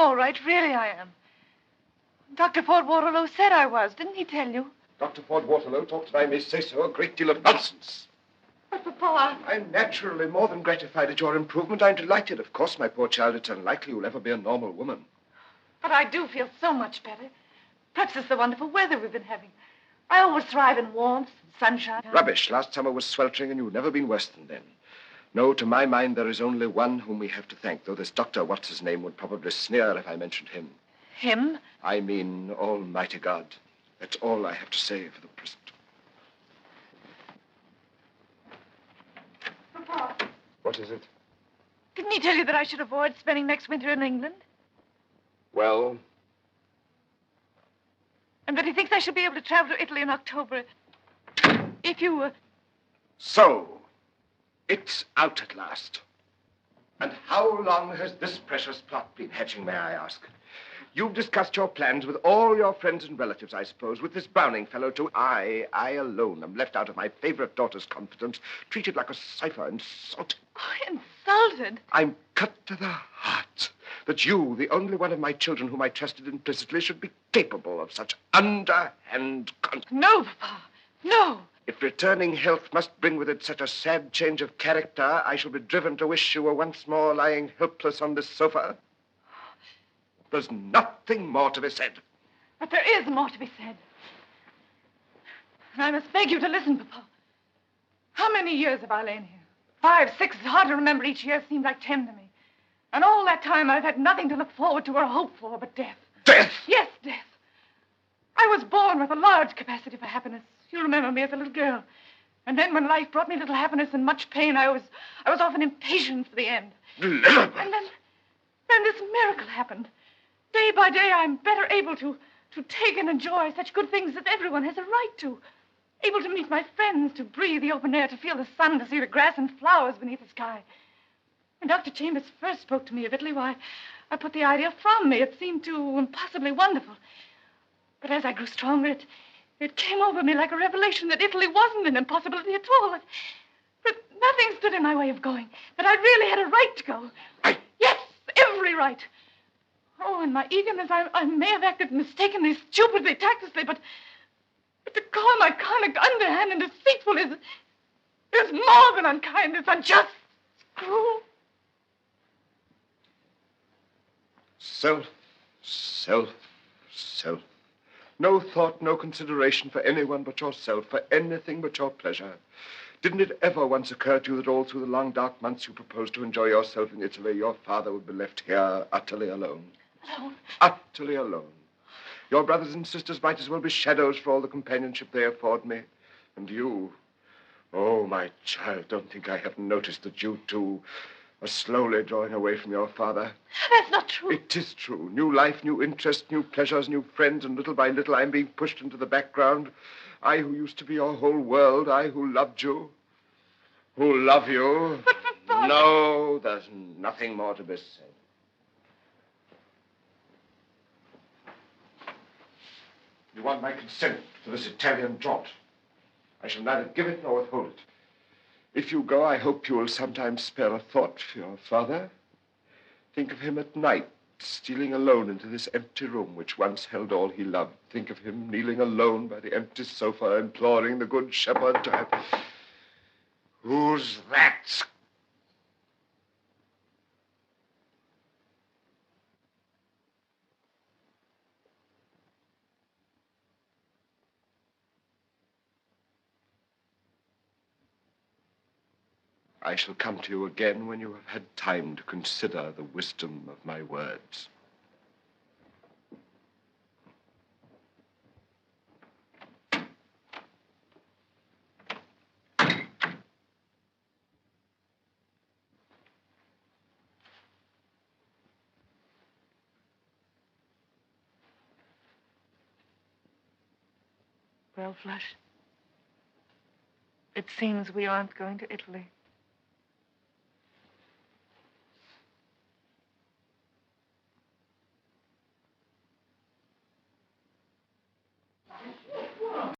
all right. Really, I am. Dr. Ford Waterloo said I was. Didn't he tell you? Dr. Ford Waterloo talked, if I may say so, a great deal of nonsense. But, Papa... I'm naturally more than gratified at your improvement. I'm delighted. Of course, my poor child, it's unlikely you'll ever be a normal woman. But I do feel so much better. Perhaps it's the wonderful weather we've been having. I always thrive in warmth and sunshine. Rubbish. Last summer was sweltering, and you've never been worse than then. No, to my mind, there is only one whom we have to thank, though this doctor, what's his name, would probably sneer if I mentioned him. Him? I mean Almighty God. That's all I have to say for the present. Papa. What is it? Didn't he tell you that I should avoid spending next winter in England? Well? And that he thinks I should be able to travel to Italy in October. If you... So, it's out at last. And how long has this precious plot been hatching, may I ask? You've discussed your plans with all your friends and relatives, I suppose, with this Browning fellow, too. I alone am left out of my favorite daughter's confidence, treated like a cipher, insulted. Oh, insulted? I'm cut to the heart that you, the only one of my children whom I trusted implicitly, should be capable of such underhand conduct. No, Papa, no. If returning health must bring with it such a sad change of character, I shall be driven to wish you were once more lying helpless on this sofa. There's nothing more to be said. But there is more to be said. And I must beg you to listen, Papa. How many years have I lain here? 5, 6, it's hard to remember. Each year seemed like 10 to me. And all that time I've had nothing to look forward to or hope for but death. Death? Yes, death. I was born with a large capacity for happiness. You remember me as a little girl. And then when life brought me little happiness and much pain, I was often impatient for the end. And then this miracle happened. Day by day, I'm better able to take and enjoy such good things that everyone has a right to. Able to meet my friends, to breathe the open air, to feel the sun, to see the grass and flowers beneath the sky. When Dr. Chambers first spoke to me of Italy, why, I put the idea from me. It seemed too impossibly wonderful. But as I grew stronger, it came over me like a revelation that Italy wasn't an impossibility at all. That nothing stood in my way of going. That I really had a right to go. Yes, every right. Oh, in my eagerness, I may have acted mistakenly, stupidly, tactlessly, but to call my conduct underhand and deceitful is more than unkind. It's unjust. It's cruel. Self. No thought, no consideration for anyone but yourself, for anything but your pleasure. Didn't it ever once occur to you that all through the long, dark months you proposed to enjoy yourself in Italy, your father would be left here utterly alone? Alone? Utterly alone. Your brothers and sisters might as well be shadows for all the companionship they afford me. And you, oh, my child, don't think I haven't noticed that you, too, are slowly drawing away from your father. That's not true. It is true. New life, new interests, new pleasures, new friends, and little by little I'm being pushed into the background. I who used to be your whole world, I who loved you, who love you. But Papa... No, there's nothing more to be said. You want my consent to this Italian jaunt. I shall neither give it nor withhold it. If you go, I hope you will sometimes spare a thought for your father. Think of him at night, stealing alone into this empty room which once held all he loved. Think of him kneeling alone by the empty sofa, imploring the good shepherd to have... Who's that? I shall come to you again when you have had time to consider the wisdom of my words. Well, Flush, it seems we aren't going to Italy.